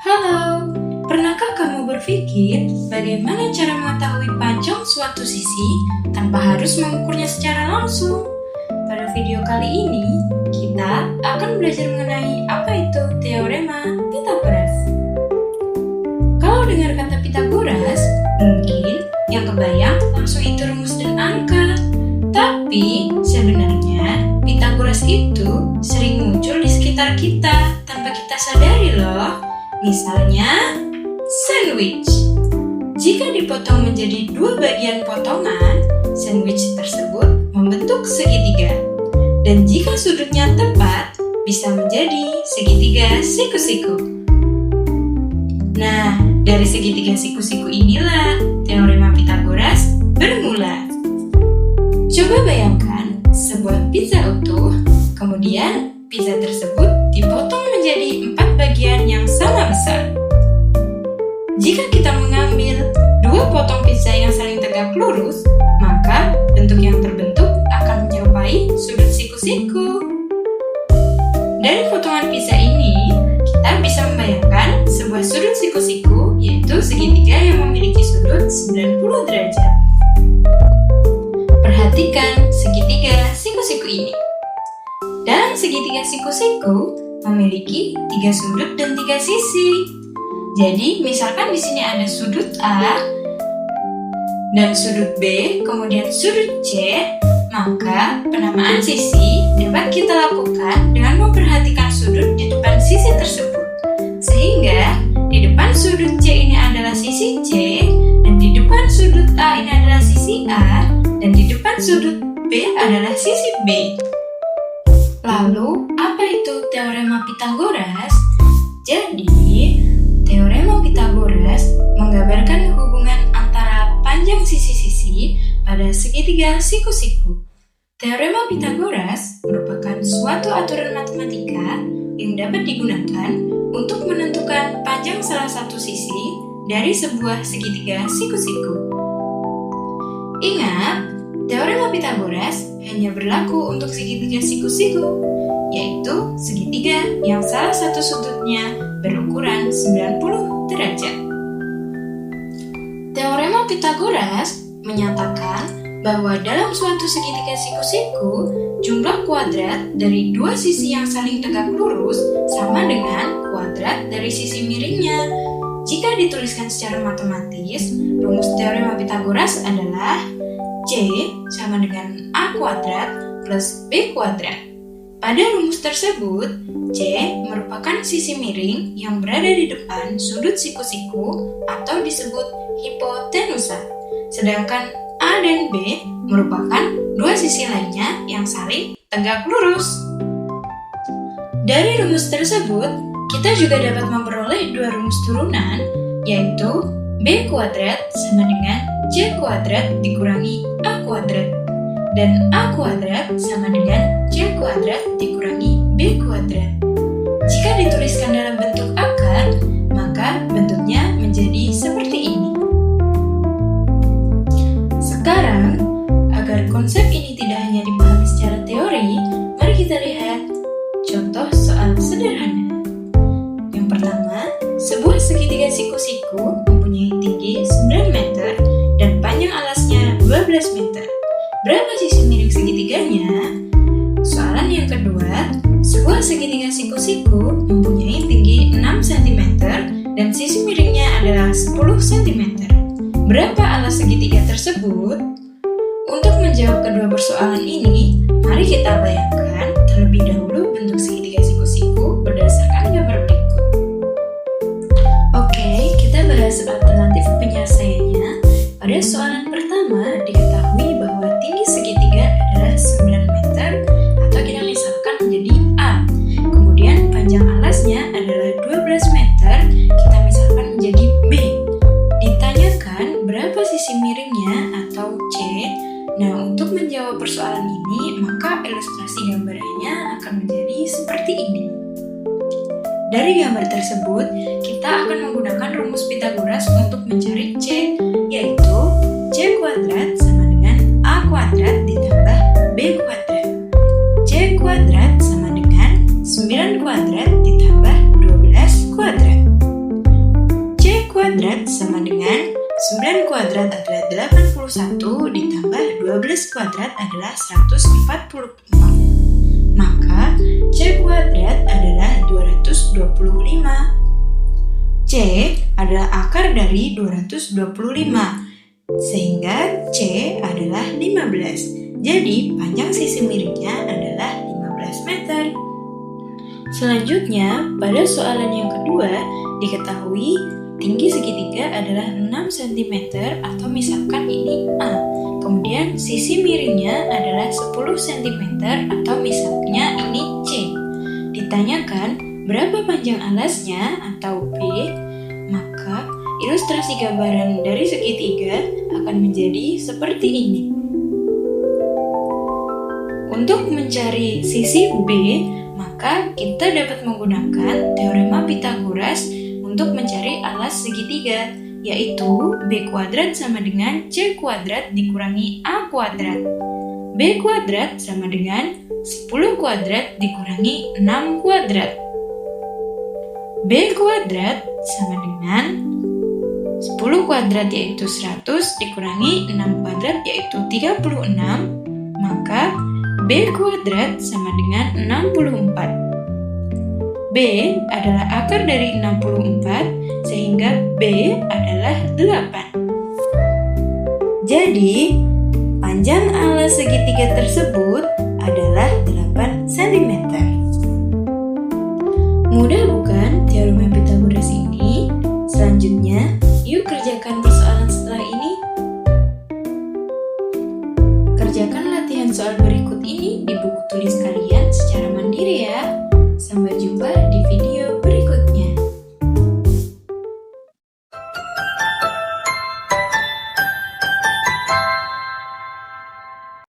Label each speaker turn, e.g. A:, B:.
A: Halo, pernahkah kamu berpikir bagaimana cara mengetahui panjang suatu sisi tanpa harus mengukurnya secara langsung? Pada video kali ini, kita akan belajar mengenai apa itu teorema Pythagoras. Kalau dengar kata Pythagoras, mungkin yang kebayang langsung itu rumus dan angka. Tapi sebenarnya Pythagoras itu sering muncul di sekitar kita tanpa kita sadari loh. Misalnya, sandwich. Jika dipotong menjadi dua bagian potongan, sandwich tersebut membentuk segitiga. Dan jika sudutnya tepat, bisa menjadi segitiga siku-siku. Nah, dari segitiga siku-siku inilah teorema Pythagoras bermula. Coba bayangkan sebuah pizza utuh, kemudian pizza tersebut dipotong menjadi 4 bagian yang sama besar. Jika kita mengambil dua potong pizza yang saling tegak lurus, maka bentuk yang terbentuk akan menyerupai sudut siku-siku. Dari potongan pizza ini, kita bisa membayangkan sebuah sudut siku-siku, yaitu segitiga yang memiliki sudut 90 derajat. Perhatikan segitiga siku-siku ini. Dalam segitiga siku-siku memiliki 3 sudut dan 3 sisi. Jadi, misalkan di sini ada sudut A dan sudut B, kemudian sudut C, maka penamaan sisi dapat kita lakukan dengan memperhatikan sudut di depan sisi tersebut. Sehingga di depan sudut C ini adalah sisi C, dan di depan sudut A ini adalah sisi A, dan di depan sudut B adalah sisi B. Lalu, apa itu teorema Pythagoras? Jadi, teorema Pythagoras menggambarkan hubungan antara panjang sisi-sisi pada segitiga siku-siku. Teorema Pythagoras merupakan suatu aturan matematika yang dapat digunakan untuk menentukan panjang salah satu sisi dari sebuah segitiga siku-siku. Ingat, teorema Pythagoras hanya berlaku untuk segitiga siku-siku, yaitu segitiga yang salah satu sudutnya berukuran 90 derajat. Teorema Pythagoras menyatakan bahwa dalam suatu segitiga siku-siku, jumlah kuadrat dari dua sisi yang saling tegak lurus sama dengan kuadrat dari sisi miringnya. Jika dituliskan secara matematis, rumus teorema Pythagoras adalah C sama dengan A kuadrat plus B kuadrat. Pada rumus tersebut, C merupakan sisi miring yang berada di depan sudut siku-siku atau disebut hipotenusa. Sedangkan A dan B merupakan dua sisi lainnya yang saling tegak lurus. Dari rumus tersebut, kita juga dapat memperoleh dua rumus turunan, yaitu B kuadrat sama dengan C kuadrat dikurangi A kuadrat, dan A kuadrat sama dengan C kuadrat dikurangi B kuadrat. Jika dituliskan dalam bentuk akar, maka bentuknya menjadi seperti ini. Sekarang, agar konsep ini tidak hanya dipahami secara teori, mari kita lihat contoh soal sederhana. Yang pertama, sebuah segitiga siku-siku mempunyai tinggi 9 meter dan panjang alasnya 12 meter. Berapa sisi miring segitiganya? Soalan yang kedua, sebuah segitiga siku-siku mempunyai tinggi 6 cm dan sisi miringnya adalah 10 cm. Berapa alas segitiga tersebut? Untuk menjawab kedua persoalan ini, mari kita bayangkan terlebih dahulu bentuk segitiga siku-siku berdasarkan gambar berikut. Oke, kita bahas alternatif penyelesaiannya. Pada soalan pertama, diketahui bahwa tinggi segitiga adalah 9 meter atau kita misalkan menjadi A. Kemudian panjang alasnya adalah 12 meter, kita misalkan menjadi B. Ditanyakan berapa sisi miringnya atau C. Nah, untuk menjawab persoalan ini, maka ilustrasi gambarannya akan menjadi seperti ini. Dari gambar tersebut, kita akan menggunakan rumus Pythagoras untuk mencari C, yaitu C kuadrat sama dengan A kuadrat ditambah B kuadrat. C kuadrat sama dengan 9 kuadrat ditambah 12 kuadrat. 9 kuadrat adalah 81 ditambah 12 kuadrat adalah 144. Maka C kuadrat adalah 225. C adalah akar dari 225. Sehingga C adalah 15. Jadi panjang sisi miringnya adalah 15 meter. Selanjutnya, pada soalan yang kedua, diketahui tinggi segitiga adalah 6 cm atau misalkan ini A. Kemudian sisi miringnya adalah 10 cm atau misalnya ini C. Ditanyakan berapa panjang alasnya atau B, maka ilustrasi gambaran dari segitiga akan menjadi seperti ini. Untuk mencari sisi B, maka kita dapat menggunakan teorema Pythagoras untuk mencari alas segitiga, yaitu B kuadrat sama dengan C kuadrat dikurangi A kuadrat. B kuadrat sama dengan 10 kuadrat dikurangi 6 kuadrat. B kuadrat sama dengan 10 kuadrat yaitu 100 dikurangi 6 kuadrat yaitu 36, maka B kuadrat sama dengan 64. B adalah akar dari 64, sehingga B adalah 8. Jadi, panjang alas segitiga tersebut adalah 8 cm. Mudah bukan teorema Pythagoras ini? Selanjutnya, yuk kerjakan persoalan setelah ini. Kerjakan latihan soal berikut ini di buku tulis kalian.